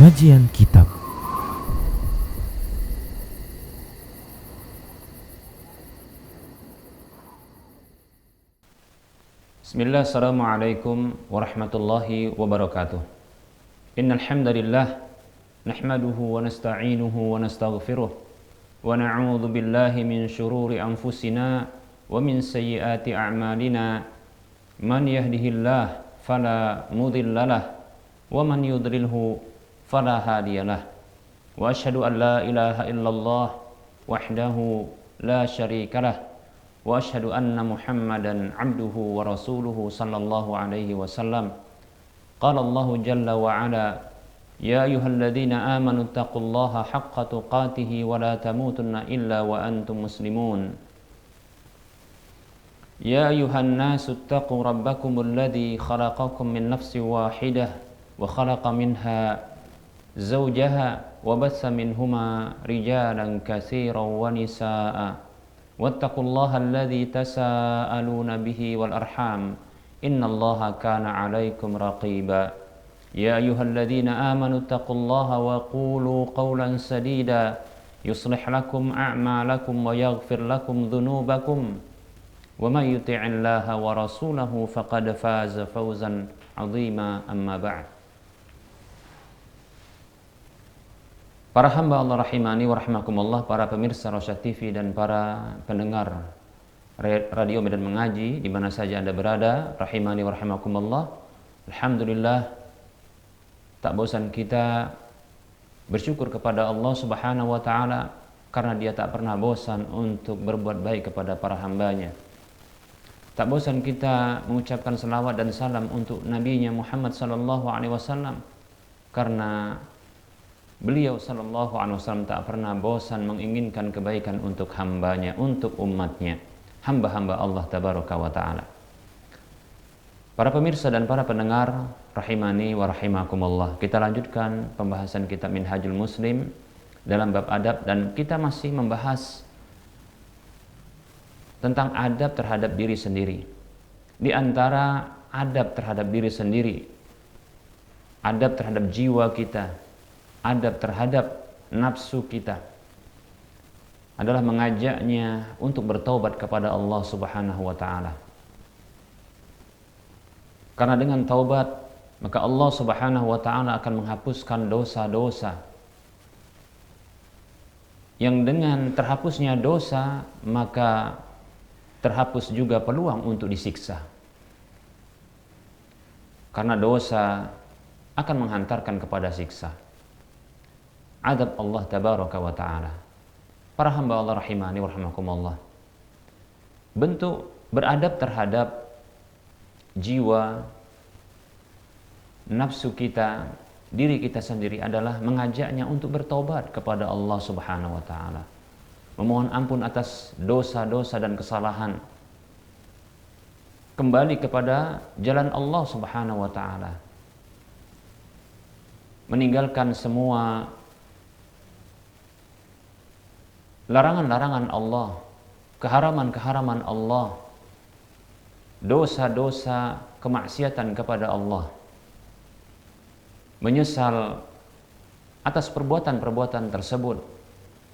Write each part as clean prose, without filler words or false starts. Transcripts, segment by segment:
Kajian Kitab. Bismillah, assalamualaikum warahmatullahi wabarakatuh. Innal hamdalillah nahmaduhu wa nasta'inuhu wa nastaghfiruh wa na'udzu billahi min shururi anfusina wa min sayyiati a'malina. Man yahdihillah fala mudhillalah wa man yudlilhu fala hadiyalah. Wa asyhadu an la ilaha illallah wahdahu la syarikalah wa asyhadu anna Muhammadan abduhu wa rasuluhu sallallahu alaihi wasallam. Qala Allah jalla wa ala, ya ayyuhalladzina amanu taqullaha haqqa tuqatih wa la tamutunna illa wa antum muslimun. Ya ayyuhan nasu taqu rabbakumul ladzi khalaqakum min nafsin wahidah wa khalaqa minha zawjaha wa bassa minhuma rijalan katsiran wa nisaa'a. Wattaqullaha alladzi tasaaluna bihi wal arham innallaha kana 'alaikum raqiba. Ya ayyuhalladzina amanu taqullaha wa qulu qawlan sadida yuslih lakum a'malakum wa yaghfir lakum dhunubakum wa may yuti'illaha wa rasulahu faqad faza fawzan 'azima. Amma ba'd. Para hamba Allah rahimani wa rahimakumullah, para pemirsa Rosyad TV dan para pendengar Radio Medan Mengaji di mana saja Anda berada, rahimani wa rahimakumullah. Alhamdulillah, tak bosan kita bersyukur kepada Allah Subhanahu wa taala karena Dia tak pernah bosan untuk berbuat baik kepada para hambanya. Tak bosan kita mengucapkan selawat dan salam untuk Nabi-Nya Muhammad sallallahu alaihi wasallam karena beliau sallallahu alaihi wasallam tak pernah bosan menginginkan kebaikan untuk hambanya, untuk umatnya, hamba-hamba Allah tabaraka wa ta'ala. Para pemirsa dan para pendengar rahimani wa rahimakumullah, kita lanjutkan pembahasan kitab Minhajul Muslim dalam bab adab, dan kita masih membahas tentang adab terhadap diri sendiri. Di antara adab terhadap diri sendiri, adab terhadap jiwa kita, adab terhadap nafsu kita adalah mengajaknya untuk bertaubat kepada Allah Subhanahu wa taala. Karena dengan taubat, maka Allah Subhanahu wa taala akan menghapuskan dosa-dosa. Yang dengan terhapusnya dosa, maka terhapus juga peluang untuk disiksa. Karena dosa akan menghantarkan kepada siksa. Adab Allah tabaraka wa ta'ala. Para hamba Allah rahimani wa rahimakumullah, bentuk beradab terhadap jiwa, nafsu kita, diri kita sendiri adalah mengajaknya untuk bertobat kepada Allah Subhanahu wa ta'ala, memohon ampun atas dosa-dosa dan kesalahan, kembali kepada jalan Allah Subhanahu wa ta'ala, meninggalkan semua larangan-larangan Allah, keharaman-keharaman Allah, dosa-dosa kemaksiatan kepada Allah, menyesal atas perbuatan-perbuatan tersebut,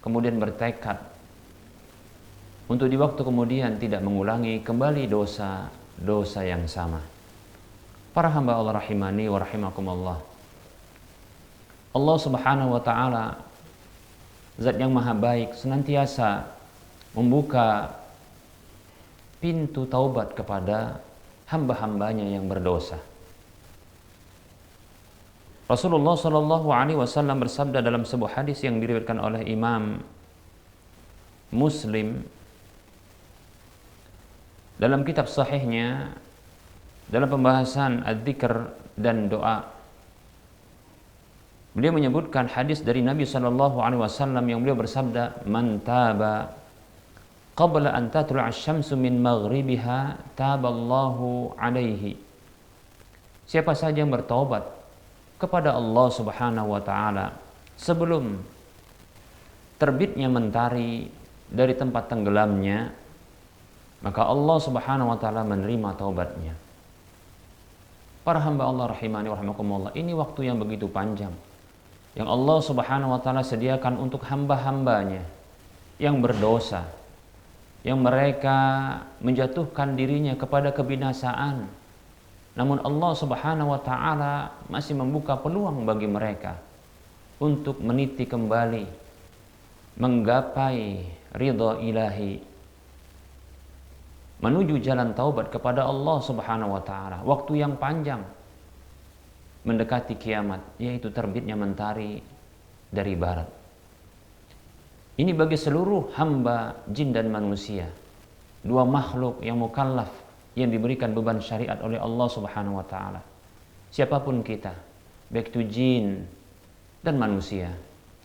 kemudian bertekad untuk di waktu kemudian tidak mengulangi kembali dosa-dosa yang sama. Para hamba Allah rahimani wa rahimakumullah, Allah Subhanahu wa ta'ala, Zat yang maha baik, senantiasa membuka pintu taubat kepada hamba-hambanya yang berdosa. Rasulullah sallallahu alaihi wasallam bersabda dalam sebuah hadis yang diriwayatkan oleh Imam Muslim dalam kitab sahihnya, dalam pembahasan adzikr dan doa. Beliau menyebutkan hadis dari Nabi sallallahu alaihi wasallam yang beliau bersabda, "Man taba qabla an tatlu'a asy-syamsu min maghribiha taballahu alaihi." Siapa saja yang bertaubat kepada Allah Subhanahu wa taala sebelum terbitnya mentari dari tempat tenggelamnya, maka Allah Subhanahu wa taala menerima taubatnya. Para hamba Allah rahimani wa rahimakumullah, ini waktu yang begitu panjang. yang Allah Subhanahu wa taala sediakan untuk hamba-hambanya yang berdosa, yang mereka menjatuhkan dirinya kepada kebinasaan. Namun Allah Subhanahu wa taala masih membuka peluang bagi mereka untuk meniti kembali, menggapai ridha ilahi, menuju jalan taubat kepada Allah Subhanahu wa taala. Waktu yang panjang mendekati kiamat, yaitu terbitnya mentari dari barat. Ini bagi seluruh hamba jin dan manusia, dua makhluk yang mukallaf, yang diberikan beban syariat oleh Allah Subhanahu wa taala. Siapapun kita, baik itu jin dan manusia,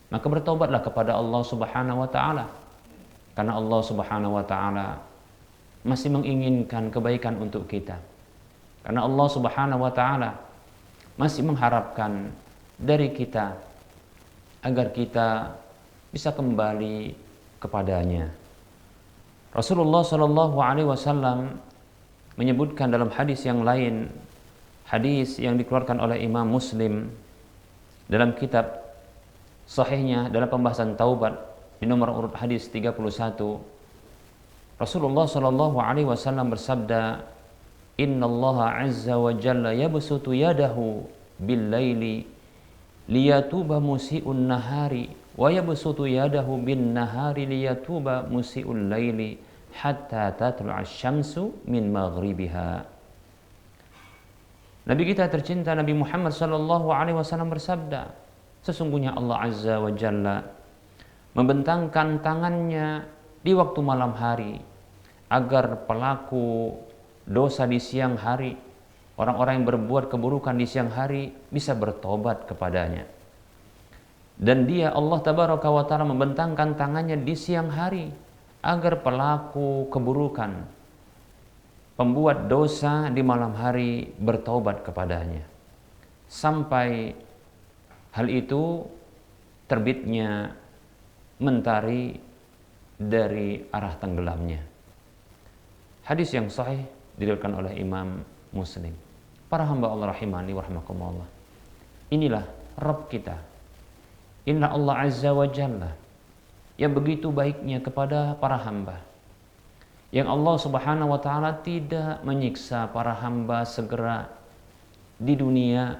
maka bertobatlah kepada Allah Subhanahu wa taala, karena Allah Subhanahu wa taala masih menginginkan kebaikan untuk kita. Karena Allah Subhanahu wa taala masih mengharapkan dari kita agar kita bisa kembali kepadanya. Rasulullah Shallallahu alaihi wasallam menyebutkan dalam hadis yang lain, hadis yang dikeluarkan oleh Imam Muslim dalam kitab sahihnya dalam pembahasan taubat di nomor urut hadis 31, Rasulullah Shallallahu alaihi wasallam bersabda, "Innallaha azza wa jalla yabsutu yadahu bil laili liyatuba musii'un nahari wa yabsutu yadahu bin nahari liyatuba musii'ul laili hatta tatlu'a syamsu min maghribiha." Nabi kita tercinta Nabi Muhammad sallallahu alaihi wasallam bersabda, sesungguhnya Allah azza wa jalla membentangkan tangannya di waktu malam hari agar pelaku dosa di siang hari, orang-orang yang berbuat keburukan di siang hari bisa bertobat kepadanya. Dan dia Allah tabaraka wa ta'ala membentangkan tangannya di siang hari agar pelaku keburukan, pembuat dosa di malam hari bertobat kepadanya. Sampai hal itu terbitnya mentari dari arah tenggelamnya. Hadis yang sahih diriwayatkan oleh Imam Muslim. Para hamba Allah rahimani wa rahmakumullah. Inilah Rabb kita. Inna Allah azza wa jalla yang begitu baiknya kepada para hamba. Yang Allah Subhanahu wa taala tidak menyiksa para hamba segera di dunia,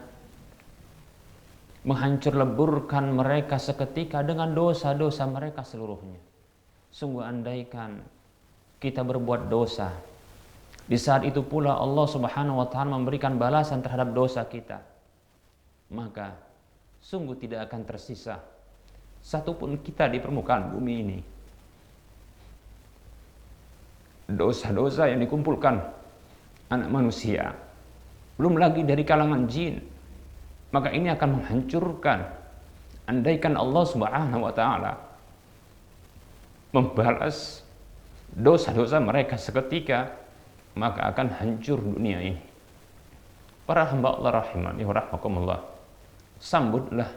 menghancur leburkan mereka seketika dengan dosa-dosa mereka seluruhnya. Sungguh andaikan kita berbuat dosa, di saat itu pula Allah Subhanahu wa taala memberikan balasan terhadap dosa kita, maka sungguh tidak akan tersisa satupun kita di permukaan bumi ini. Dosa-dosa yang dikumpulkan anak manusia, belum lagi dari kalangan jin, maka ini akan menghancurkan. Andaikan Allah Subhanahu wa taala membalas dosa-dosa mereka seketika, maka akan hancur dunia ini. Para hamba Allah rahimani wa rahmakumullah, sambutlah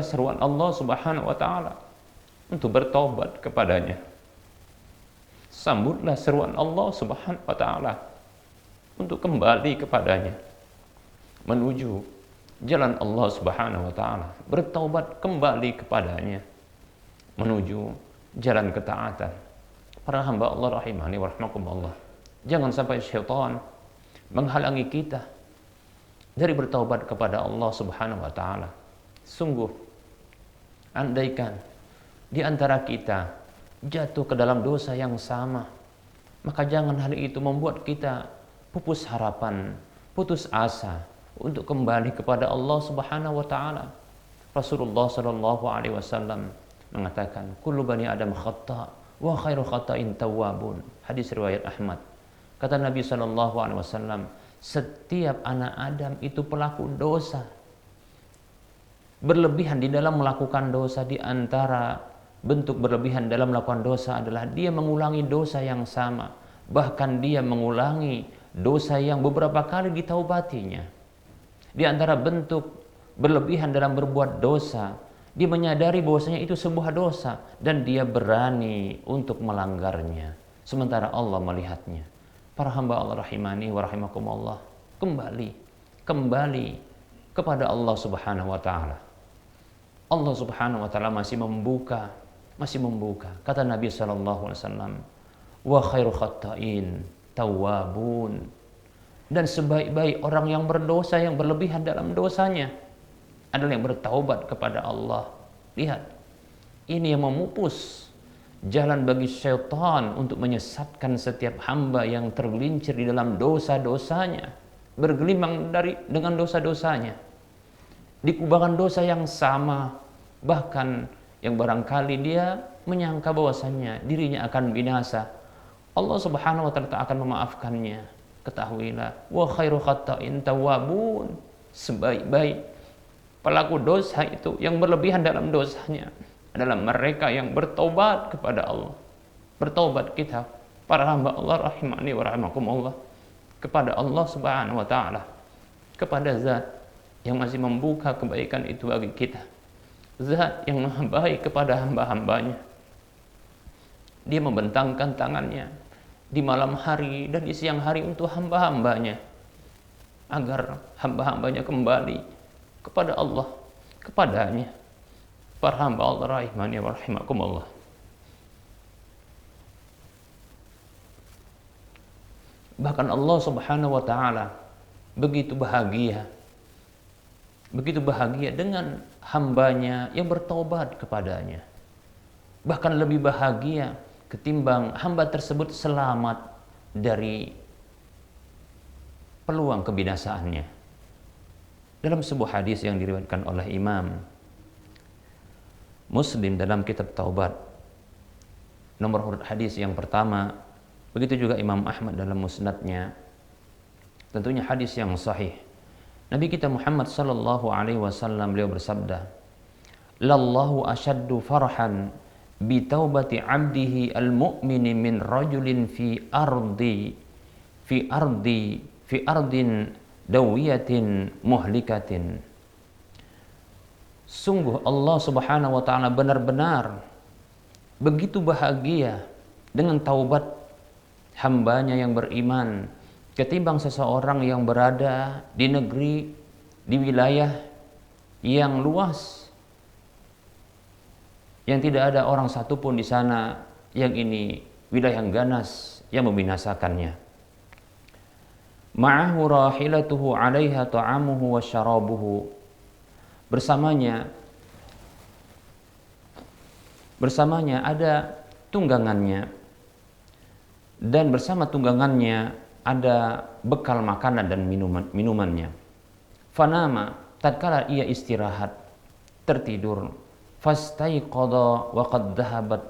seruan Allah Subhanahu wa taala untuk bertobat kepadanya. Sambutlah seruan Allah Subhanahu wa taala untuk kembali kepadanya, menuju jalan Allah Subhanahu wa taala, bertaubat kembali kepadanya, menuju jalan ketaatan. Para hamba Allah rahimani wa rahmakumullah, jangan sampai syaitan menghalangi kita dari bertaubat kepada Allah Subhanahu wa taala. Sungguh andaikan di antara kita jatuh ke dalam dosa yang sama, maka jangan hal itu membuat kita pupus harapan, putus asa untuk kembali kepada Allah Subhanahu wa taala. Rasulullah sallallahu alaihi wasallam mengatakan, kullu bani adam khata' wa khairu khata'in tawwabun. Hadis riwayat Ahmad. Kata Nabi sallallahu alaihi wasallam, setiap anak Adam itu pelaku dosa. Berlebihan di dalam melakukan dosa, di antara bentuk berlebihan dalam melakukan dosa adalah dia mengulangi dosa yang sama, bahkan dia mengulangi dosa yang beberapa kali ditaubatinya. Di antara bentuk berlebihan dalam berbuat dosa, dia menyadari bahwasanya itu sebuah dosa dan dia berani untuk melanggarnya, sementara Allah melihatnya. Para hamba Allah rahimani wa rahimakumullah, kembali kepada Allah Subhanahu wa taala. Allah Subhanahu wa taala masih membuka. Kata Nabi sallallahu alaihi wasallam, "Wa khairu khatta'in tawwabun." Dan sebaik-baik orang yang berdosa, yang berlebihan dalam dosanya adalah yang bertaubat kepada Allah. Lihat, ini yang memupus jalan bagi syaitan untuk menyesatkan setiap hamba yang tergelincir di dalam dosa-dosanya, bergelimang dengan dosa-dosanya, di kubangan dosa yang sama, bahkan yang barangkali dia menyangka bahwasannya dirinya akan binasa. Allah Subhanahu wa taala akan memaafkannya. Ketahuilah, wa khairu khatta'in tawwabun. Sebaik-baik pelaku dosa itu yang berlebihan dalam dosanya adalah mereka yang bertobat kepada Allah. Bertobat kita, para hamba Allah rahimani wa rahimakumullah, kepada Allah Subhanahu wa taala, kepada Zat yang masih membuka kebaikan itu bagi kita. Zat yang maha baik kepada hamba-hambanya. Dia membentangkan tangannya di malam hari dan di siang hari untuk hamba-hambanya, agar hamba-hambanya kembali kepada Allah, kepadanya. Para hamba Allah rahimani wa rahimakumullah. Bahkan Allah Subhanahu wa taala begitu bahagia dengan hambanya yang bertobat kepadanya. Bahkan lebih bahagia ketimbang hamba tersebut selamat dari peluang kebinasaannya. Dalam sebuah hadis yang diriwayatkan oleh Imam Muslim dalam kitab Taubat, nomor urut hadis yang pertama, begitu juga Imam Ahmad dalam musnadnya, tentunya hadis yang sahih. Nabi kita Muhammad sallallahu alaihi wasallam beliau bersabda, "Lallahu asyaddu farhan bi taubati 'abdihi al-mu'mini min rajulin fi ardin dawiyatin muhlikatin." Sungguh Allah Subhanahu wa taala benar-benar begitu bahagia dengan taubat hambanya yang beriman ketimbang seseorang yang berada di negeri, di wilayah yang luas, yang tidak ada orang satupun di sana, yang ini wilayah yang ganas yang membinasakannya. Ma'ahu rahilatuhu 'alaiha ta'amuhu wa syarabuhu. Bersamanya ada tunggangannya, dan bersama tunggangannya ada bekal makanan dan minumannya. Fanama, tatkala ia istirahat, tertidur, fastaiqadha wa qad dhahabat.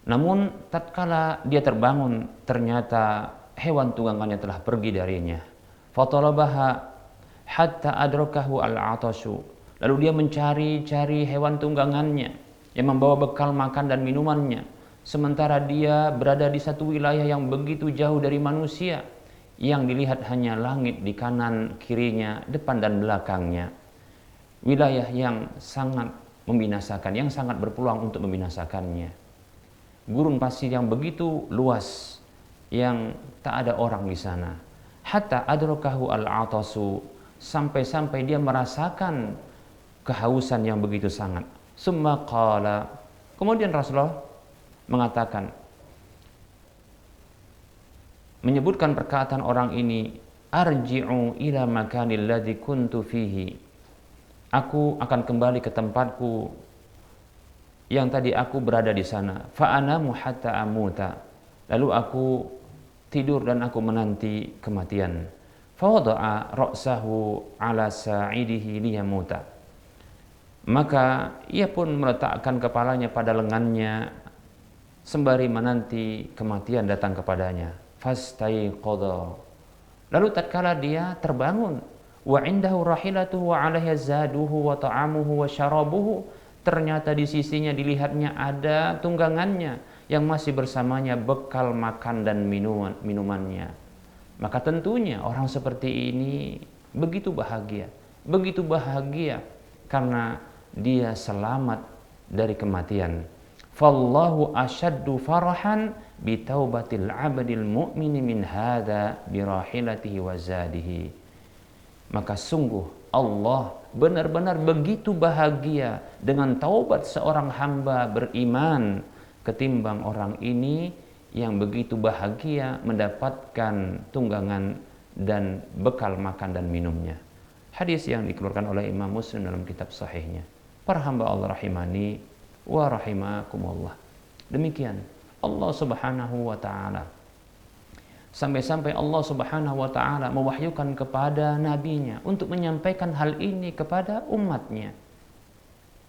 Namun tatkala dia terbangun, ternyata hewan tunggangannya telah pergi darinya. Fatalabaha hatta adrakahu al-'atashu. Lalu dia mencari-cari hewan tunggangannya yang membawa bekal makan dan minumannya, sementara dia berada di satu wilayah yang begitu jauh dari manusia, yang dilihat hanya langit di kanan kirinya, depan dan belakangnya. Wilayah yang sangat membinasakan, yang sangat berpeluang untuk membinasakannya. Gurun pasir yang begitu luas, yang tak ada orang di sana. Hatta adrakahu al-'atasu, sampai-sampai dia merasakan kehausan yang begitu sangat. Summa qala, kemudian Rasulullah mengatakan, menyebutkan perkataan orang ini, arji'u ila makanil ladzi kuntu fihi. Aku akan kembali ke tempatku yang tadi aku berada di sana. Fa anamu hatta amuta. Lalu aku tidur dan aku menanti kematian. Fa wada'a ra'sahu ala sa'idihi liyamuta. Maka ia pun meletakkan kepalanya pada lengannya sembari menanti kematian datang kepadanya. Fastaiqadha. Lalu tatkala dia terbangun, wa indahu rahilatuhu wa 'alaiha zaduhu wa ta'amuhu wa syarabuhu, ternyata di sisinya dilihatnya ada tunggangannya yang masih bersamanya bekal makan dan minumannya. Maka tentunya orang seperti ini begitu bahagia karena dia selamat dari kematian. Fallahu asyaddu farahan bi taubatil 'abdil mu'mini min hadza bi rahilatihi wa zadihi. Maka sungguh Allah benar-benar begitu bahagia dengan taubat seorang hamba beriman ketimbang orang ini yang begitu bahagia mendapatkan tunggangan dan bekal makan dan minumnya. Hadis yang dikeluarkan oleh Imam Muslim dalam kitab sahihnya. Para hamba Allah rahimani wa rahimakumullah. Demikian Allah Subhanahu wa taala. Sampai-sampai Allah Subhanahu wa taala mewahyukan kepada nabinya untuk menyampaikan hal ini kepada umatnya.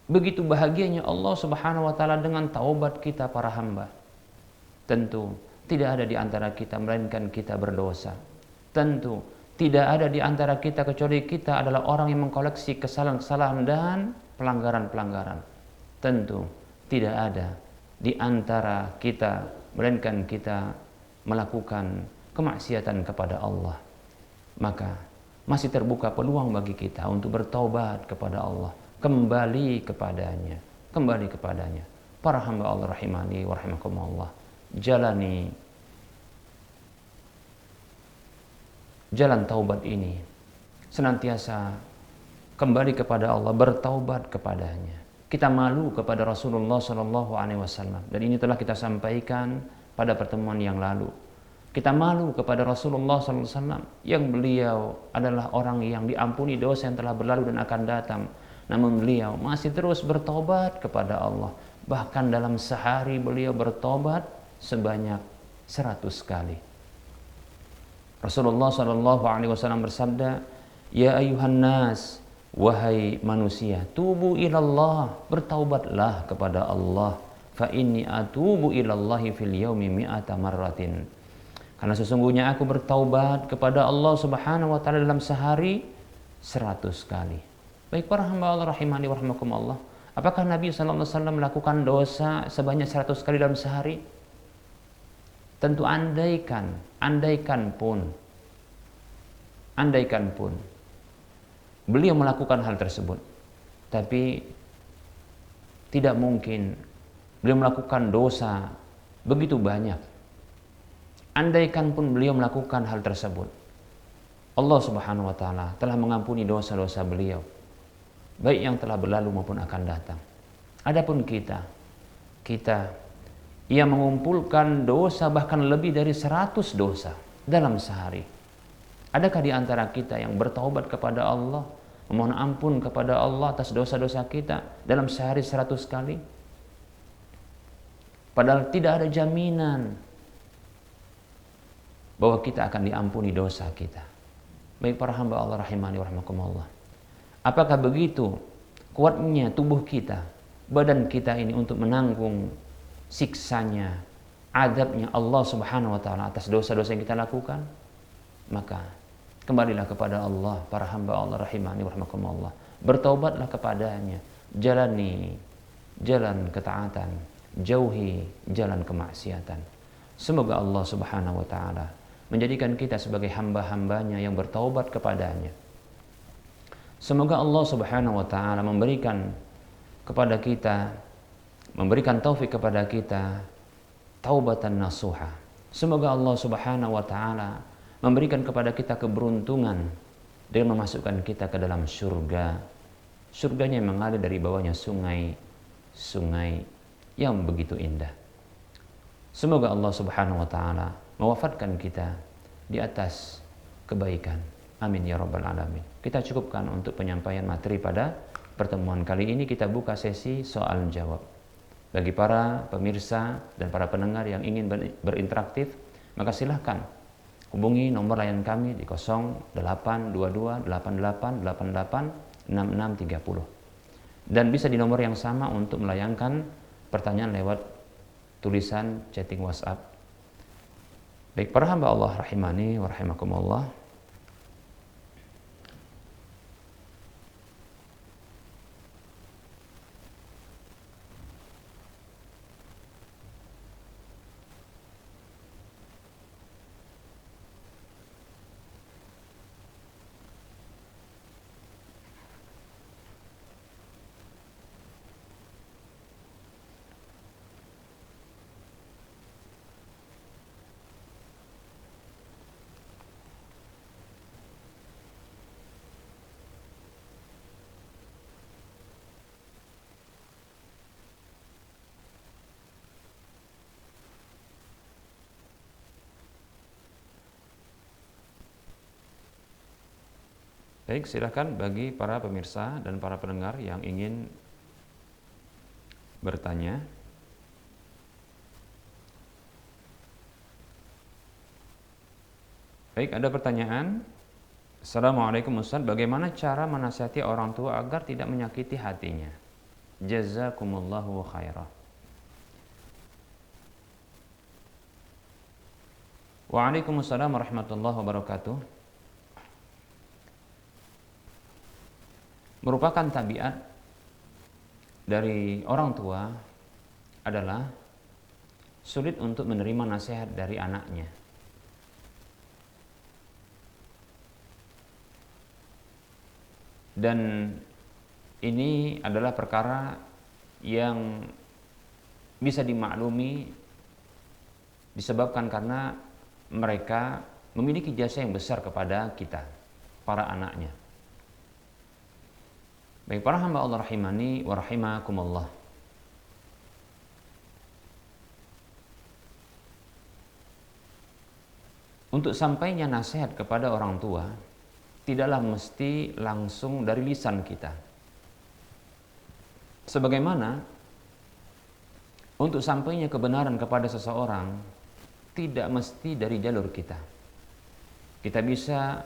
Begitu bahagianya Allah Subhanahu wa taala dengan taubat kita para hamba. Tentu tidak ada di antara kita melainkan kita berdosa. Tentu tidak ada di antara kita kecuali kita adalah orang yang mengkoleksi kesalahan-kesalahan dan pelanggaran-pelanggaran. Tentu tidak ada di antara kita melainkan kita melakukan kemaksiatan kepada Allah. Maka masih terbuka peluang bagi kita untuk bertaubat kepada Allah, kembali kepadanya. Para hamba Allah rahimani wa rahimakumullah, jalani jalan taubat ini, senantiasa kembali kepada Allah, bertaubat kepadanya. Kita malu kepada Rasulullah SAW, dan ini telah kita sampaikan pada pertemuan yang lalu. Kita malu kepada Rasulullah SAW yang beliau adalah orang yang diampuni dosa yang telah berlalu dan akan datang. Namun beliau masih terus bertobat kepada Allah. Bahkan dalam sehari beliau bertobat sebanyak 100 kali. Rasulullah SAW bersabda, "Ya ayuhan nas, wahai manusia, tubu ilallah, bertaubatlah kepada Allah. Fa inni atubu ilallahi fil yaumi mi'ata marratin." Karena sesungguhnya aku bertaubat kepada Allah Subhanahu wa taala dalam sehari 100 kali. Baik para hamba Allah rahimani wa rahimakumullah, apakah Nabi sallallahu alaihi wasallam melakukan dosa sebanyak 100 kali dalam sehari? Tentu andaikan pun beliau melakukan hal tersebut, tapi tidak mungkin beliau melakukan dosa begitu banyak. Andaikan pun beliau melakukan hal tersebut, Allah Subhanahu wa taala telah mengampuni dosa-dosa beliau, baik yang telah berlalu maupun akan datang. Adapun kita ia mengumpulkan dosa bahkan lebih dari 100 dosa dalam sehari. Adakah di antara kita yang bertaubat kepada Allah, memohon ampun kepada Allah atas dosa-dosa kita dalam sehari 100 kali? Padahal tidak ada jaminan bahwa kita akan diampuni dosa kita. Baik para hamba Allah rahimani wa rahimakumullah, apakah begitu kuatnya tubuh kita, badan kita ini untuk menanggung siksanya, azabnya Allah Subhanahu wa taala atas dosa-dosa yang kita lakukan? Maka kembalilah kepada Allah para hamba Allah rahimani wa rahimakumullah, bertaubatlah kepadanya, jalani jalan ketaatan, jauhi jalan kemaksiatan. Semoga Allah Subhanahu wa taala menjadikan kita sebagai hamba-hambanya yang bertaubat kepadanya. Semoga Allah Subhanahu wa taala memberikan taufik kepada kita taubatan nasuha. Semoga Allah Subhanahu wa taala memberikan kepada kita keberuntungan dengan memasukkan kita ke dalam surga. Surganya yang mengalir dari bawahnya sungai yang begitu indah. Semoga Allah Subhanahu wa taala mewafatkan kita di atas kebaikan. Amin ya rabbal alamin. Kita cukupkan untuk penyampaian materi pada pertemuan kali ini. Kita buka sesi soal jawab. Bagi para pemirsa dan para pendengar yang ingin berinteraktif, maka silahkan hubungi nomor layanan kami di 0822 88 88 6630. Dan bisa di nomor yang sama untuk melayangkan pertanyaan lewat tulisan chatting WhatsApp. Baik para hamba Allah rahimani wa rahimakumullah, Baik, silakan bagi para pemirsa dan para pendengar yang ingin bertanya. Baik, ada pertanyaan. Assalamualaikum Ustaz, bagaimana cara menasihati orang tua agar tidak menyakiti hatinya? Jazakumullahu khairah. Waalaikumsalam warahmatullahi wabarakatuh. Merupakan tabiat dari orang tua adalah sulit untuk menerima nasihat dari anaknya. Dan ini adalah perkara yang bisa dimaklumi disebabkan karena mereka memiliki jasa yang besar kepada kita, para anaknya. Baik, para hamba Allah rahimani wa rahimakumullah. Untuk sampainya nasihat kepada orang tua tidaklah mesti langsung dari lisan kita. Sebagaimana untuk sampainya kebenaran kepada seseorang tidak mesti dari jalur kita. Kita bisa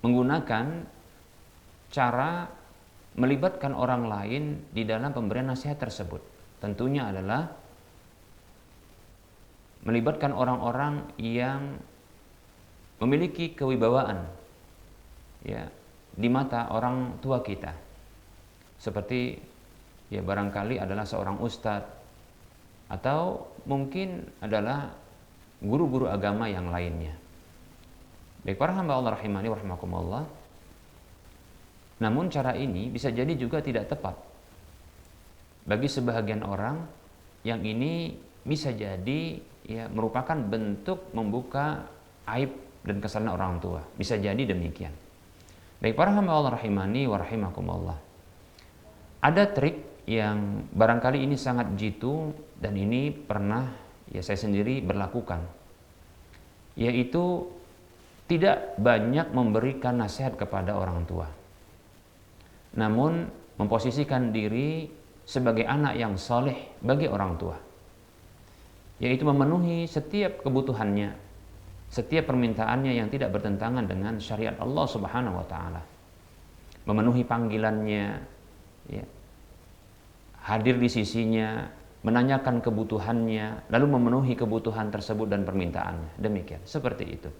menggunakan cara melibatkan orang lain di dalam pemberian nasihat tersebut. Tentunya adalah melibatkan orang-orang yang memiliki kewibawaan ya di mata orang tua kita. Seperti ya barangkali adalah seorang ustadz atau mungkin adalah guru-guru agama yang lainnya. Baik, para hamba Allah rahimani wa rahimakumullah. Namun cara ini bisa jadi juga tidak tepat. Bagi sebahagian orang yang ini bisa jadi ya merupakan bentuk membuka aib dan kesalahan orang tua. Bisa jadi demikian. Baik, para hamba Allah rahimani wa rahimakumullah. Ada trik yang barangkali ini sangat jitu dan ini pernah ya saya sendiri berlakukan. Yaitu tidak banyak memberikan nasihat kepada orang tua. Namun memposisikan diri sebagai anak yang soleh bagi orang tua, yaitu memenuhi setiap kebutuhannya, setiap permintaannya yang tidak bertentangan dengan syariat Allah Subhanahu wa taala. Memenuhi panggilannya, ya, hadir di sisinya, menanyakan kebutuhannya, lalu memenuhi kebutuhan tersebut dan permintaannya. Demikian, seperti itu.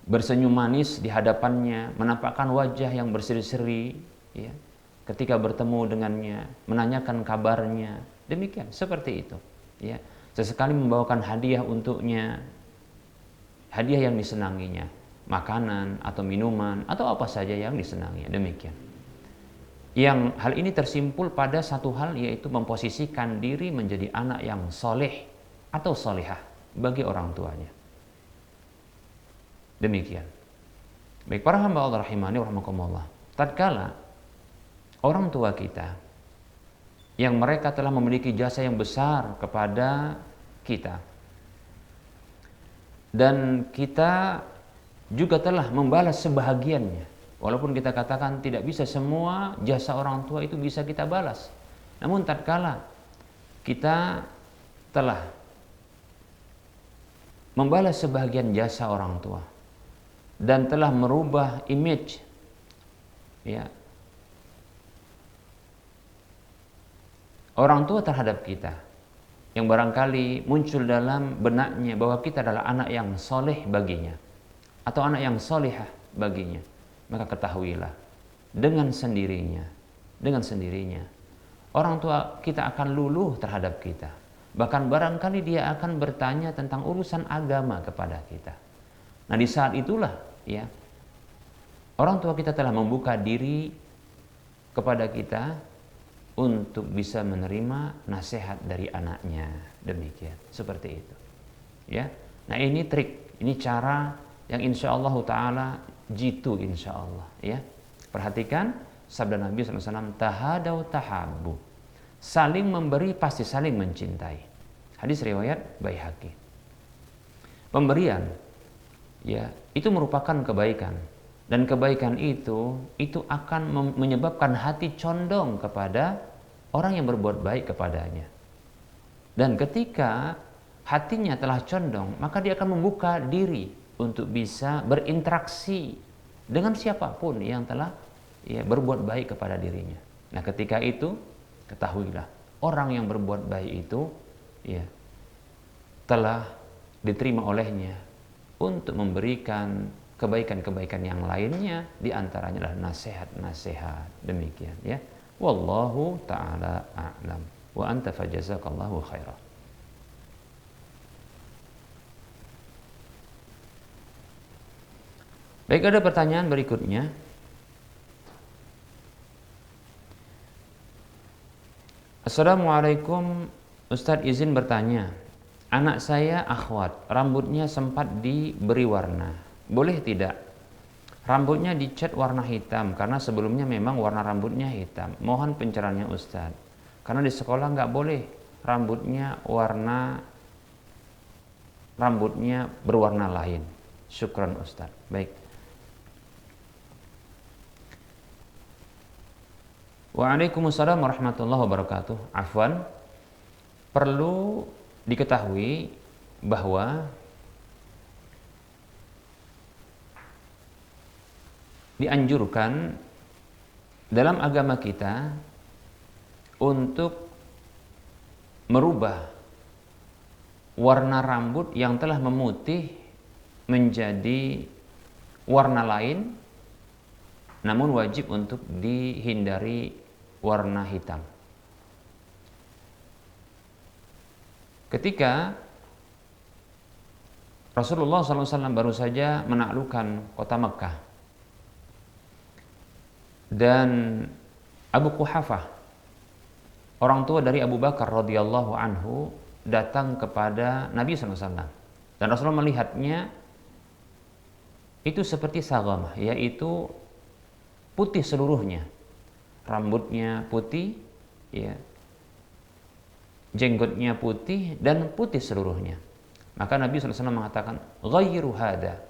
Bersenyum manis di hadapannya, menampakkan wajah yang berseri-seri ya, ketika bertemu dengannya, menanyakan kabarnya, demikian, seperti itu ya. Sesekali membawakan hadiah untuknya, hadiah yang disenanginya, makanan atau minuman atau apa saja yang disenanginya, demikian. Yang hal ini tersimpul pada satu hal, yaitu memposisikan diri menjadi anak yang soleh atau solehah bagi orang tuanya. Demikian. Baik, para hamba Allah rahimani wa rahimakumullah. Tatkala orang tua kita yang mereka telah memiliki jasa yang besar kepada kita dan kita juga telah membalas sebahagiannya, walaupun kita katakan tidak bisa semua jasa orang tua itu bisa kita balas. Namun tatkala kita telah membalas sebahagian jasa orang tua dan telah merubah image ya orang tua terhadap kita, yang barangkali muncul dalam benaknya bahwa kita adalah anak yang soleh baginya atau anak yang solehah baginya, maka ketahuilah dengan sendirinya orang tua kita akan luluh terhadap kita. Bahkan barangkali dia akan bertanya tentang urusan agama kepada kita. Nah, di saat itulah ya orang tua kita telah membuka diri kepada kita untuk bisa menerima nasihat dari anaknya. Demikian, seperti itu ya. Nah, ini trik, ini cara yang insyaallah taala jitu insyaallah ya. Perhatikan sabda Nabi SAW, tahadau tahabbu, saling memberi pasti saling mencintai. Hadis riwayat Baihaqi. Pemberian ya, itu merupakan kebaikan. Dan kebaikan itu akan menyebabkan hati condong kepada orang yang berbuat baik kepadanya. Dan ketika hatinya telah condong, maka dia akan membuka diri untuk bisa berinteraksi dengan siapapun yang telah berbuat baik kepada dirinya. Nah, ketika itu ketahuilah orang yang berbuat baik itu telah diterima olehnya untuk memberikan kebaikan-kebaikan yang lainnya, di antaranya adalah nasihat-nasihat. Demikian ya. Wallahu taala a'lam. Wa anta fajazakallahu khairan. Baik, ada pertanyaan berikutnya. Assalamualaikum, Ustadz izin bertanya. Anak saya akhwat, rambutnya sempat diberi warna. Boleh tidak? Rambutnya dicat warna hitam karena sebelumnya memang warna rambutnya hitam. Mohon pencerahannya Ustadz. Karena di sekolah nggak boleh rambutnya berwarna lain. Syukran Ustadz. Baik. Waalaikumsalam warahmatullahi wabarakatuh. Afwan, perlu diketahui bahwa dianjurkan dalam agama kita untuk merubah warna rambut yang telah memutih menjadi warna lain, namun wajib untuk dihindari warna hitam. Ketika Rasulullah SAW baru saja menaklukkan kota Mekkah, dan Abu Quhafah, orang tua dari Abu Bakar radhiyallahu anhu, datang kepada Nabi SAW, dan Rasulullah melihatnya itu seperti sagamah, yaitu putih seluruhnya, rambutnya putih, jenggotnya putih, dan putih seluruhnya. Maka Nabi SAW mengatakan, ghayyiru hada,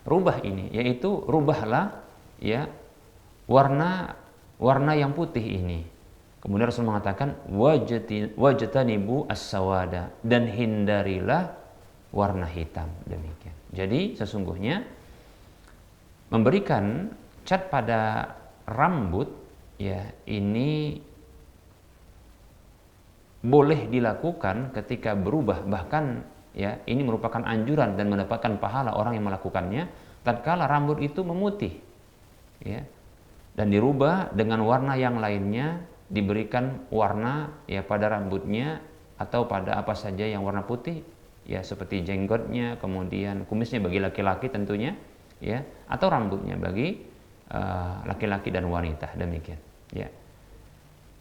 rubah ini, yaitu rubahlah warna yang putih ini. Kemudian Rasul mengatakan, wajtanibu as-sawada, dan hindarilah warna hitam. Demikian. Jadi sesungguhnya memberikan cat pada rambut ini boleh dilakukan ketika berubah, bahkan ini merupakan anjuran dan mendapatkan pahala orang yang melakukannya tatkala rambut itu memutih dan dirubah dengan warna yang lainnya, diberikan warna pada rambutnya atau pada apa saja yang warna putih, seperti jenggotnya, kemudian kumisnya bagi laki-laki tentunya, atau rambutnya bagi laki-laki dan wanita. Demikian,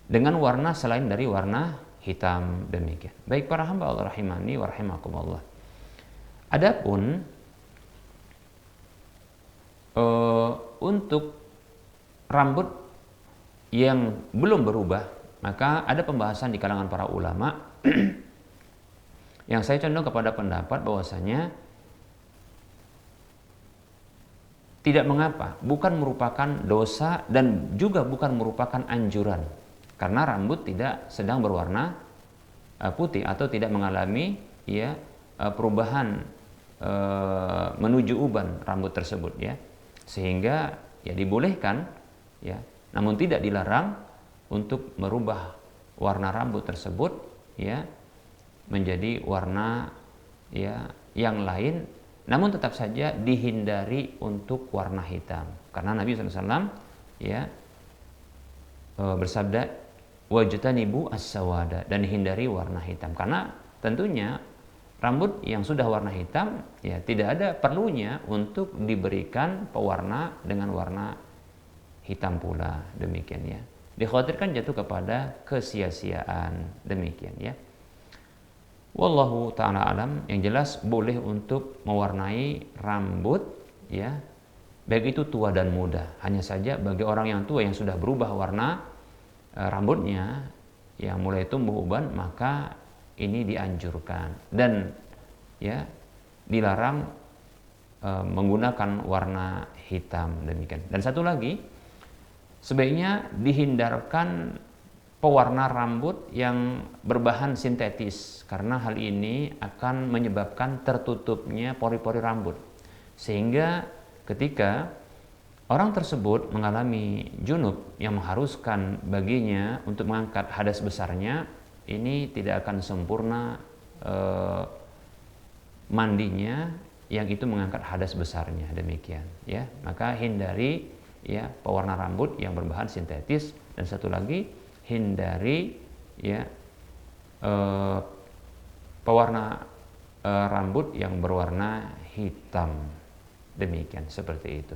dengan warna selain dari warna hitam. Demikian. Baik para hamba Allah rahimani wa rahimakumullah. Adapun untuk rambut yang belum berubah, maka ada pembahasan di kalangan para ulama yang saya condong kepada pendapat bahwasanya tidak mengapa, bukan merupakan dosa dan juga bukan merupakan anjuran, karena rambut tidak sedang berwarna putih atau tidak mengalami perubahan menuju uban rambut tersebut, sehingga dibolehkan, namun tidak dilarang untuk merubah warna rambut tersebut menjadi warna yang lain, namun tetap saja dihindari untuk warna hitam, karena Nabi SAW bersabda, wajtanibu as-sawada, dan hindari warna hitam, karena tentunya rambut yang sudah warna hitam tidak ada perlunya untuk diberikan pewarna dengan warna hitam pula. Demikian dikhawatirkan jatuh kepada kesia-siaan. Demikian wallahu ta'ala alam. Yang jelas boleh untuk mewarnai rambut baik itu tua dan muda. Hanya saja bagi orang yang tua yang sudah berubah warna rambutnya yang mulai tumbuh uban, maka ini dianjurkan dan dilarang menggunakan warna hitam, demikian. Dan satu lagi, sebaiknya dihindarkan pewarna rambut yang berbahan sintetis, karena hal ini akan menyebabkan tertutupnya pori-pori rambut, sehingga ketika orang tersebut mengalami junub yang mengharuskan baginya untuk mengangkat hadas besarnya, ini tidak akan sempurna mandinya yang itu mengangkat hadas besarnya, demikian ya. Maka hindari ya pewarna rambut yang berbahan sintetis, dan satu lagi hindari ya pewarna rambut yang berwarna hitam, demikian, seperti itu.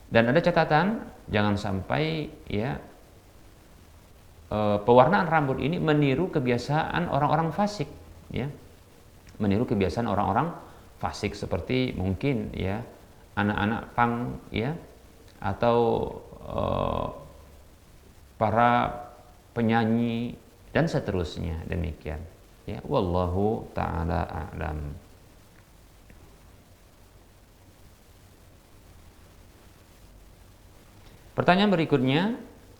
Dan ada catatan, jangan sampai ya pewarnaan rambut ini meniru kebiasaan orang-orang fasik ya, meniru kebiasaan orang-orang fasik, seperti mungkin ya anak-anak pang ya, atau para penyanyi dan seterusnya, demikian ya. Wallahu taala a'lam. Pertanyaan berikutnya,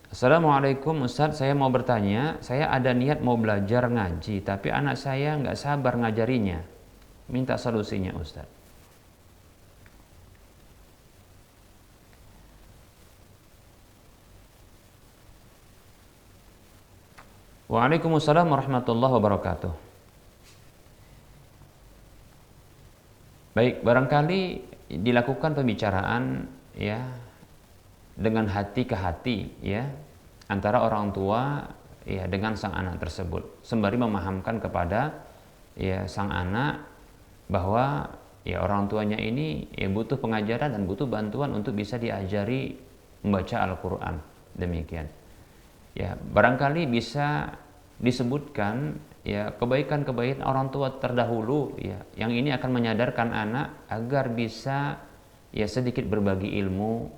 Assalamualaikum Ustadz, saya mau bertanya, saya ada niat mau belajar ngaji, tapi anak saya nggak sabar ngajarinya. Minta solusinya Ustadz. Waalaikumsalam warahmatullahi wabarakatuh. Baik, barangkali dilakukan pembicaraan ya dengan hati ke hati ya, antara orang tua ya dengan sang anak tersebut, sembari memahamkan kepada ya sang anak bahwa ya orang tuanya ini ya butuh pengajaran dan butuh bantuan untuk bisa diajari membaca Al-Qur'an, demikian. Ya, barangkali bisa disebutkan ya kebaikan-kebaikan orang tua terdahulu ya, yang ini akan menyadarkan anak agar bisa ya sedikit berbagi ilmu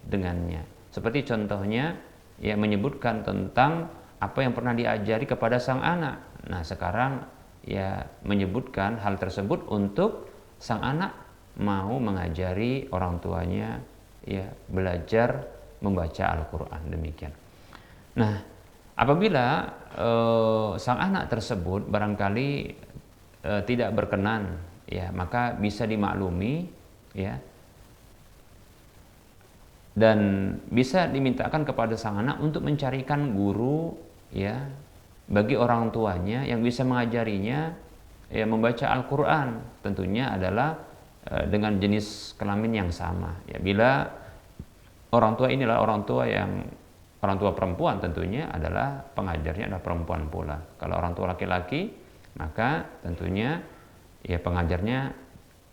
dengannya. Seperti contohnya ya menyebutkan tentang apa yang pernah diajari kepada sang anak. Nah, sekarang ya menyebutkan hal tersebut untuk sang anak mau mengajari orang tuanya ya belajar membaca Al-Qur'an, demikian. Nah, apabila sang anak tersebut barangkali tidak berkenan ya, maka bisa dimaklumi ya, dan bisa dimintakan kepada sang anak untuk mencarikan guru ya bagi orang tuanya yang bisa mengajarinya ya membaca Al-Qur'an, tentunya adalah dengan jenis kelamin yang sama ya. Bila orang tua inilah orang tua perempuan, tentunya adalah pengajarnya adalah perempuan pula. Kalau orang tua laki-laki, maka tentunya ya pengajarnya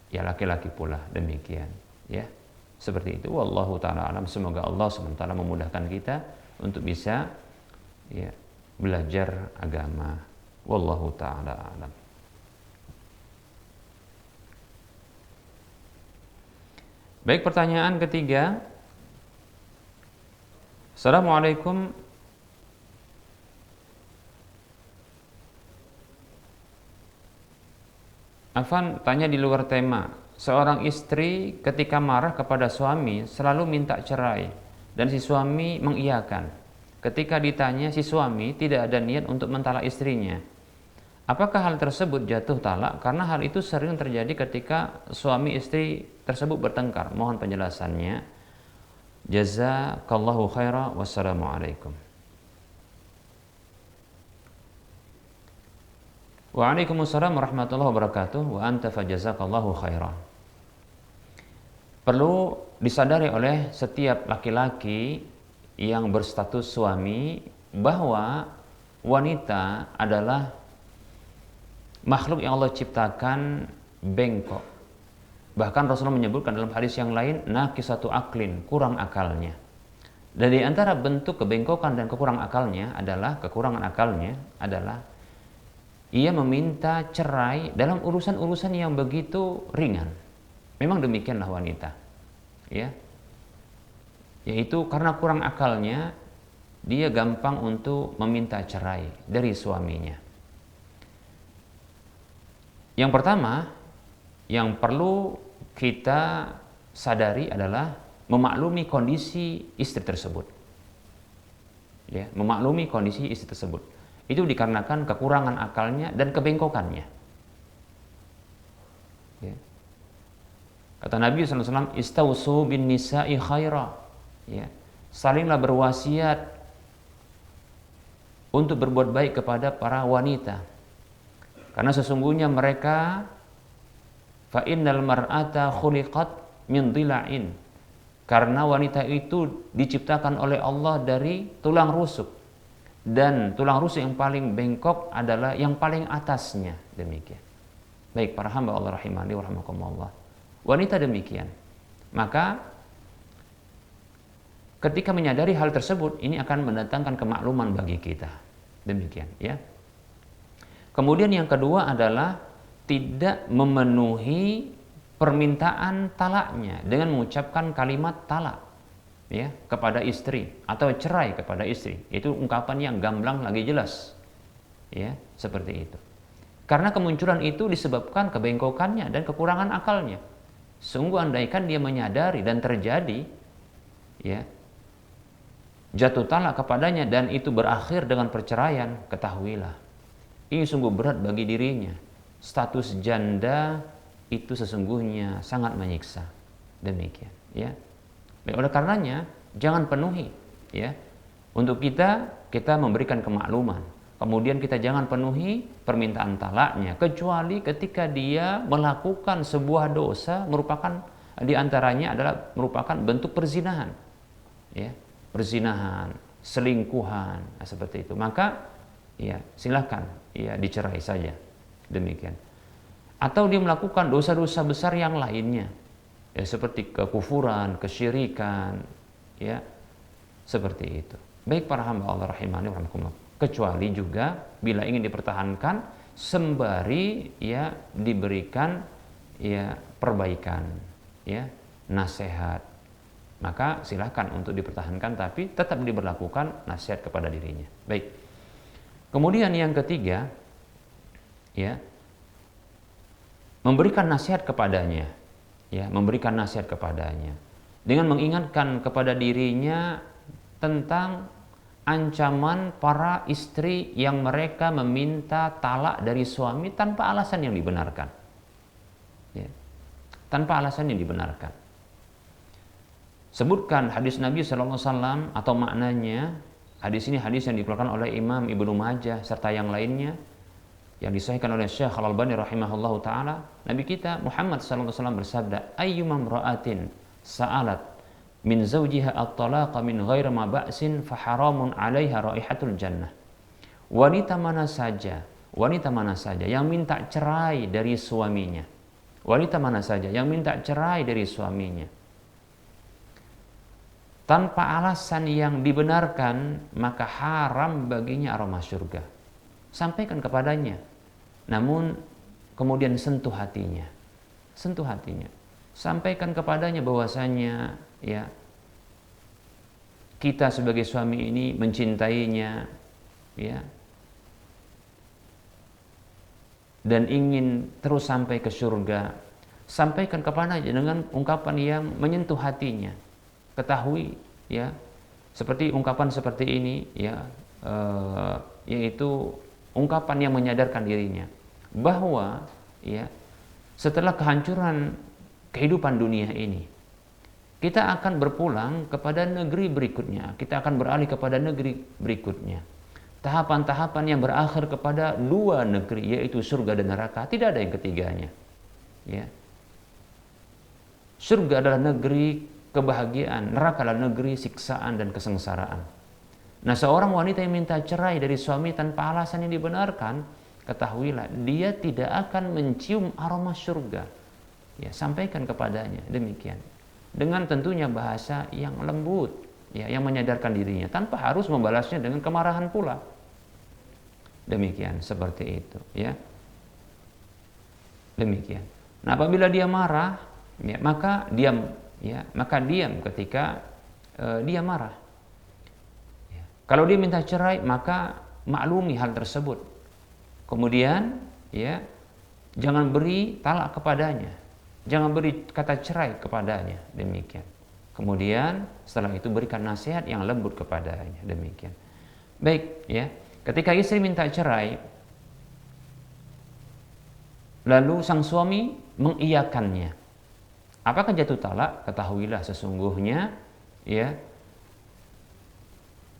ya laki-laki pula, demikian ya. Seperti itu. Wallahu taala alam. Semoga Allah SWT memudahkan kita untuk bisa ya belajar agama. Wallahu taala alam. Baik, pertanyaan ketiga. Assalamualaikum. Afan, tanya di luar tema. Seorang istri ketika marah kepada suami selalu minta cerai dan si suami mengiyakan. Ketika ditanya, si suami tidak ada niat untuk mentalak istrinya. Apakah hal tersebut jatuh talak? Karena hal itu sering terjadi ketika suami istri tersebut bertengkar. Mohon penjelasannya. Jazakallahu khairan. Wassalamualaikum. Waalaikumsalam warahmatullahi wabarakatuh. Wa anta fajazakallahu khairan. Perlu disadari oleh setiap laki-laki yang berstatus suami bahwa wanita adalah makhluk yang Allah ciptakan bengkok. Bahkan Rasulullah menyebutkan dalam hadis yang lain, naqisatu aklin, kurang akalnya. Dan di antara bentuk kebengkokan dan kekurangan akalnya adalah ia meminta cerai dalam urusan-urusan yang begitu ringan. Memang demikianlah wanita. Ya. Yaitu karena kurang akalnya, dia gampang untuk meminta cerai dari suaminya. Yang pertama, yang perlu kita sadari adalah memaklumi kondisi istri tersebut. Ya, memaklumi kondisi istri tersebut. Itu dikarenakan kekurangan akalnya dan kebengkokannya. Ya. Kata Nabi SAW, istausu bin nisa'i khaira. Ya. Salinglah berwasiat untuk berbuat baik kepada para wanita. Karena sesungguhnya mereka fa innal mar'ata khuliqat min dhila'in. Karena wanita itu diciptakan oleh Allah dari tulang rusuk. Dan tulang rusuk yang paling bengkok adalah yang paling atasnya. Demikian. Baik para hamba Allah rahimani wa rahimakumullah. Wanita demikian. Maka ketika menyadari hal tersebut, ini akan mendatangkan kemakluman bagi kita. Demikian, ya. Kemudian yang kedua adalah tidak memenuhi permintaan talaknya dengan mengucapkan kalimat talak, ya, kepada istri atau cerai kepada istri. Itu ungkapan yang gamblang lagi jelas, ya, seperti itu. Karena kemunculan itu disebabkan kebengkokannya dan kekurangan akalnya. Sungguh andaikan dia menyadari dan terjadi, ya, jatuh talak kepadanya dan itu berakhir dengan perceraian, ketahuilah ini sungguh berat bagi dirinya. Status janda itu sesungguhnya sangat menyiksa. Demikian, ya. Oleh karenanya jangan penuhi, ya. Untuk kita memberikan kemakluman. Kemudian kita jangan penuhi permintaan talaknya kecuali ketika dia melakukan sebuah dosa merupakan diantaranya adalah merupakan bentuk perzinahan, ya, perzinahan, selingkuhan, seperti itu. Maka ya silakan, ya, dicerai saja. Demikian. Atau dia melakukan dosa-dosa besar yang lainnya, ya, seperti kekufuran, kesyirikan, ya, seperti itu. Baik para hamba Allah rahimani wa rahimakumullah. Kecuali juga bila ingin dipertahankan sembari, ya, diberikan, ya, perbaikan, ya, nasihat, maka silahkan untuk dipertahankan tapi tetap diberlakukan nasihat kepada dirinya. Baik. Kemudian yang ketiga, ya, memberikan nasihat kepadanya, ya, memberikan nasihat kepadanya dengan mengingatkan kepada dirinya tentang ancaman para istri yang mereka meminta talak dari suami tanpa alasan yang dibenarkan, ya, tanpa alasan yang dibenarkan. Sebutkan hadis Nabi SAW atau maknanya. Hadis ini hadis yang dikeluarkan oleh Imam Ibnu Majah serta yang lainnya, yang disahihkan oleh Syekh Al-Albani rahimahullahu taala. Nabi kita Muhammad SAW bersabda, ayyuma imra'atin sa'alat min zawjiha at-talaqa min ghairi ma ba'sin fa haramun 'alaiha raihatul jannah. Wanita mana saja yang minta cerai dari suaminya. Wanita mana saja yang minta cerai dari suaminya tanpa alasan yang dibenarkan, maka haram baginya aroma surga. Sampaikan kepadanya, namun kemudian sentuh hatinya. Sentuh hatinya. Sampaikan kepadanya bahwasanya, ya, kita sebagai suami ini mencintainya, ya, dan ingin terus sampai ke surga. Sampaikan kepadanya dengan ungkapan yang menyentuh hatinya. Ketahui, ya, seperti ungkapan seperti ini, ya, yaitu ungkapan yang menyadarkan dirinya bahwa, ya, setelah kehancuran kehidupan dunia ini, kita akan berpulang kepada negeri berikutnya. Kita akan beralih kepada negeri berikutnya. Tahapan-tahapan yang berakhir kepada dua negeri, yaitu surga dan neraka. Tidak ada yang ketiganya, ya. Surga adalah negeri kebahagiaan, neraka adalah negeri siksaan dan kesengsaraan. Nah, seorang wanita yang minta cerai dari suami tanpa alasan yang dibenarkan, ketahuilah dia tidak akan mencium aroma surga. Ya, sampaikan kepadanya demikian. Dengan tentunya bahasa yang lembut, ya, yang menyadarkan dirinya tanpa harus membalasnya dengan kemarahan pula. Demikian, seperti itu, ya. Demikian. Nah, apabila dia marah, ya, maka diam. Ya, maka diam ketika dia marah. Ya. Kalau dia minta cerai, maka maklumi hal tersebut. Kemudian, ya, Jangan beri talak kepadanya. Jangan beri kata cerai kepadanya. Demikian. Kemudian setelah itu berikan nasihat yang lembut kepadanya. Demikian. Baik, ya. Ketika istri minta cerai, lalu sang suami mengiyakannya. Apakah jatuh talak? Ketahuilah sesungguhnya, ya,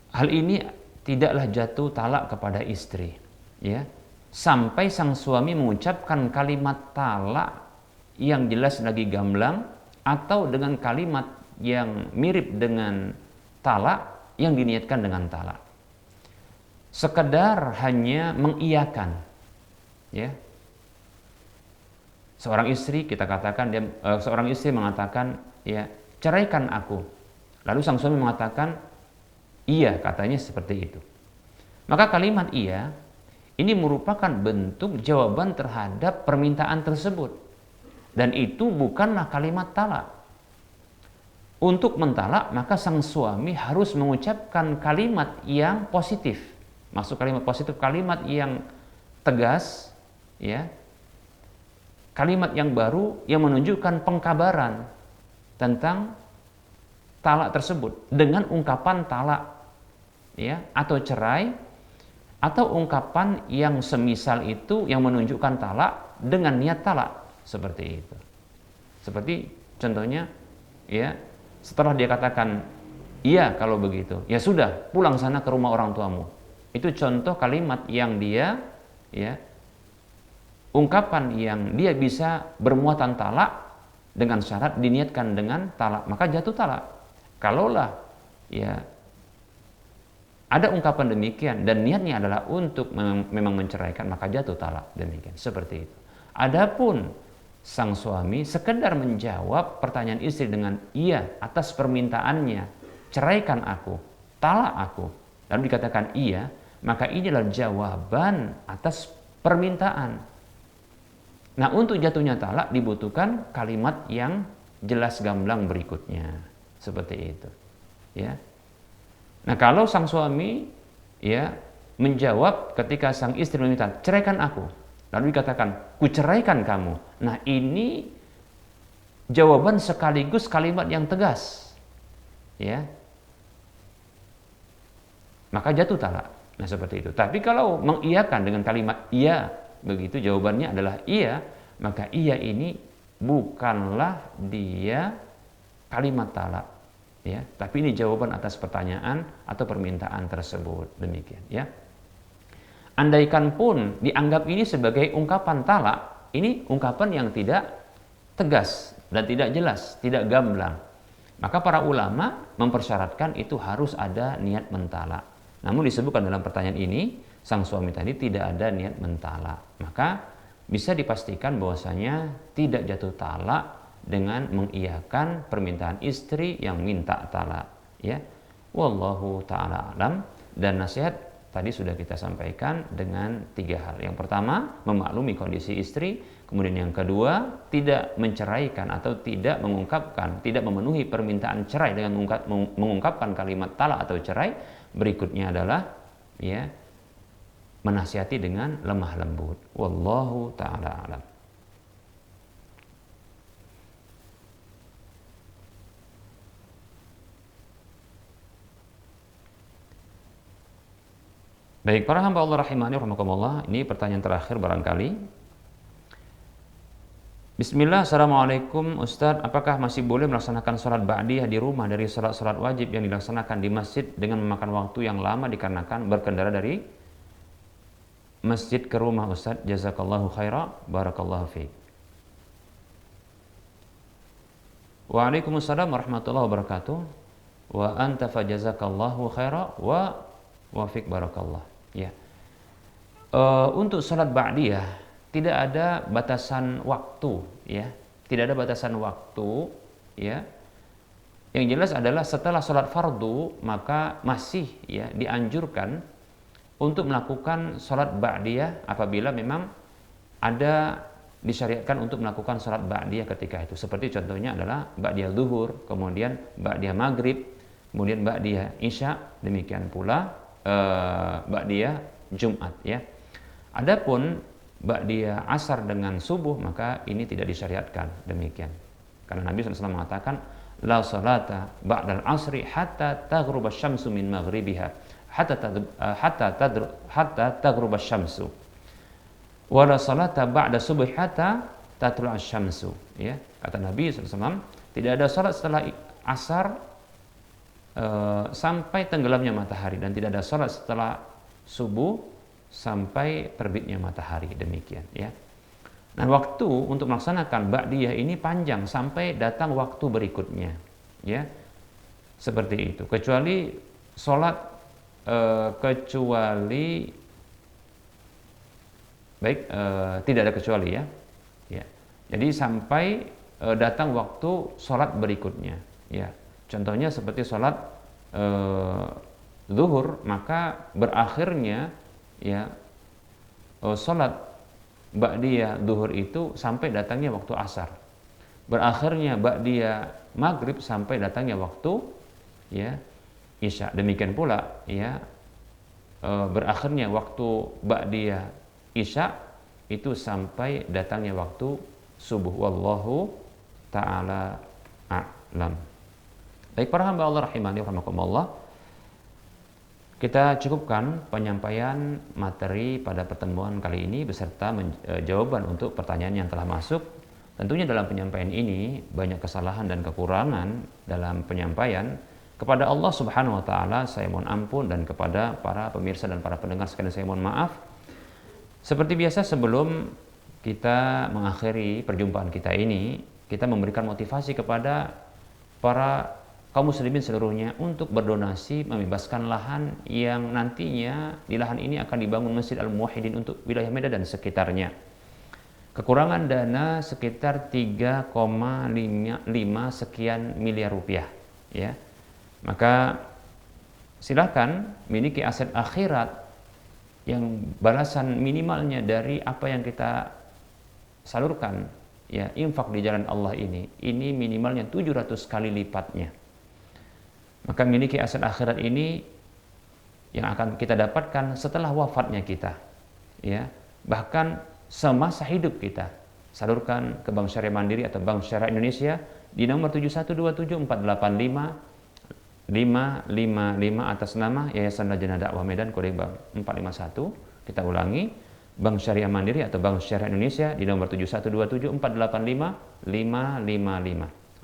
hal ini tidaklah jatuh talak kepada istri, ya, sampai sang suami mengucapkan kalimat talak yang jelas lagi gamblang atau dengan kalimat yang mirip dengan talak yang diniatkan dengan talak. Sekedar hanya mengiyakan, ya. Seorang istri kita katakan seorang istri mengatakan, ya, ceraikan aku. Lalu sang suami mengatakan, iya, katanya seperti itu. Maka kalimat iya ini merupakan bentuk jawaban terhadap permintaan tersebut. Dan itu bukanlah kalimat talak. Untuk mentalak, maka sang suami harus mengucapkan kalimat yang positif. Maksud kalimat positif, kalimat yang tegas, ya. Kalimat yang baru yang menunjukkan pengkabaran tentang talak tersebut dengan ungkapan talak, ya, atau cerai, atau ungkapan yang semisal itu yang menunjukkan talak dengan niat talak, seperti itu. Seperti contohnya, ya, setelah dia katakan iya kalau begitu, ya sudah, pulang sana ke rumah orang tuamu. Itu contoh kalimat yang dia, ya, ungkapan yang dia bisa bermuatan talak dengan syarat diniatkan dengan talak, maka jatuh talak. Kalaulah, ya, ada ungkapan demikian dan niatnya adalah untuk memang menceraikan, maka jatuh talak. Demikian, seperti itu. Adapun sang suami sekedar menjawab pertanyaan istri dengan iya atas permintaannya, ceraikan aku, talak aku, lalu dikatakan iya, maka inilah jawaban atas permintaan. Nah, untuk jatuhnya talak dibutuhkan kalimat yang jelas gamblang berikutnya, seperti itu, ya. Nah, kalau sang suami, ya, menjawab ketika sang istri meminta ceraikan aku, lalu dikatakan ku ceraikan kamu. Nah, ini jawaban sekaligus kalimat yang tegas, ya, maka jatuh talak. Nah, seperti itu. Tapi kalau mengiyakan dengan kalimat iya, begitu jawabannya adalah iya, maka iya ini bukanlah dia kalimat talak, ya, tapi ini jawaban atas pertanyaan atau permintaan tersebut. Demikian, ya. Andaikan pun dianggap ini sebagai ungkapan talak, ini ungkapan yang tidak tegas dan tidak jelas, tidak gamblang, maka para ulama mempersyaratkan itu harus ada niat mentalak. Namun disebutkan dalam pertanyaan ini, sang suami tadi tidak ada niat mentalak, maka bisa dipastikan bahwasanya tidak jatuh talak dengan mengiyakan permintaan istri yang minta talak, ya. Wallahu ta'ala alam. Dan nasihat tadi sudah kita sampaikan dengan 3 hal. Yang pertama, memaklumi kondisi istri. Kemudian yang kedua, tidak menceraikan atau tidak mengungkapkan, tidak memenuhi permintaan cerai dengan mengungkapkan kalimat talak atau cerai. Berikutnya adalah, ya, menasihati dengan lemah lembut. Wallahu ta'ala alam. Baik, para hamba Allah rahimani rahimakumullah, ini pertanyaan terakhir barangkali. Bismillah, Assalamualaikum Ustadz, apakah masih boleh melaksanakan sholat ba'diyah di rumah dari sholat-sholat wajib yang dilaksanakan di masjid dengan memakan waktu yang lama dikarenakan berkendara dari masjid ke rumah Ustadz? Jazakallahu khaira, barakallahu fiik. Waalaikumsalam warahmatullahi wabarakatuh. Wa anta fajazakallahu khaira wa fiik barakallah. Ya. Untuk sholat ba'diyah tidak ada batasan waktu, ya. Tidak ada batasan waktu, ya. Yang jelas adalah setelah sholat fardu maka masih, ya, dianjurkan untuk melakukan sholat ba'diyah apabila memang ada disyariatkan untuk melakukan sholat ba'diyah ketika itu. Seperti contohnya adalah ba'diyah zuhur, kemudian ba'diyah maghrib, kemudian ba'diyah isya, demikian pula ba'diyah Jumat, ya. Adapun ba'diyah asar dengan subuh, maka ini tidak disyariatkan demikian. Karena Nabi SAW mengatakan, la salata ba'dal asri hatta taghruba syamsu min maghribiha hatta taghruba syamsu wa la salata ba'da subuh hatta tatlu'a syamsu. Ya, kata Nabi SAW, tidak ada salat setelah asar sampai tenggelamnya matahari, dan tidak ada salat setelah subuh sampai terbitnya matahari, demikian ya. Nah, waktu untuk melaksanakan ba'diyah ini panjang sampai datang waktu berikutnya ya, seperti itu, kecuali salat tidak ada kecuali ya. Jadi sampai datang waktu salat berikutnya ya. Contohnya seperti sholat zuhur, maka berakhirnya ya sholat ba'diyah zuhur itu sampai datangnya waktu asar. Berakhirnya ba'diyah maghrib sampai datangnya waktu ya isya. Demikian pula ya berakhirnya waktu ba'diyah isya itu sampai datangnya waktu subuh. Wallahu ta'ala a'lam. Baik para hamba Allah rahimani wa rahimakumullah, kita cukupkan penyampaian materi pada pertemuan kali ini beserta jawaban untuk pertanyaan yang telah masuk. Tentunya dalam penyampaian ini banyak kesalahan dan kekurangan dalam penyampaian. Kepada Allah Subhanahu wa taala saya mohon ampun, dan kepada para pemirsa dan para pendengar sekalian saya mohon maaf. Seperti biasa, sebelum kita mengakhiri perjumpaan kita ini, kita memberikan motivasi kepada para kaum muslimin seluruhnya untuk berdonasi membebaskan lahan yang nantinya di lahan ini akan dibangun Masjid Al-Muwahhidin untuk wilayah Medan dan sekitarnya. Kekurangan dana sekitar 3,5 sekian miliar rupiah ya. Maka silakan miliki aset akhirat yang balasan minimalnya dari apa yang kita salurkan ya, infak di jalan Allah ini minimalnya 700 kali lipatnya. Maka miliki aset akhirat ini yang akan kita dapatkan setelah wafatnya kita ya, bahkan semasa hidup kita. Salurkan ke Bank Syariah Mandiri atau Bank Syariah Indonesia di nomor 7127485555 atas nama Yayasan Lajnah Dakwah Medan, kode bank 451. Kita ulangi, Bank Syariah Mandiri atau Bank Syariah Indonesia di nomor 7127485555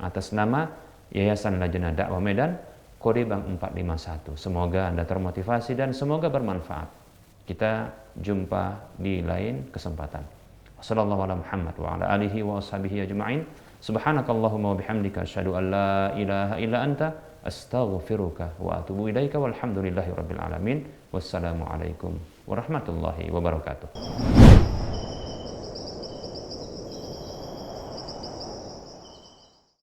atas nama Yayasan Lajnah Dakwah Medan, kode bank 451. Semoga Anda termotivasi dan semoga bermanfaat. Kita jumpa di lain kesempatan. Wassallallahu ala Muhammad wa ala alihi wa ashabihi ajma'in. Subhanakallahumma wa bihamdika asyhadu an la ilaha illa anta astaghfiruka wa atubu ilaika walhamdulillahi rabbil alamin. Wassalamu alaikum warahmatullahi wabarakatuh.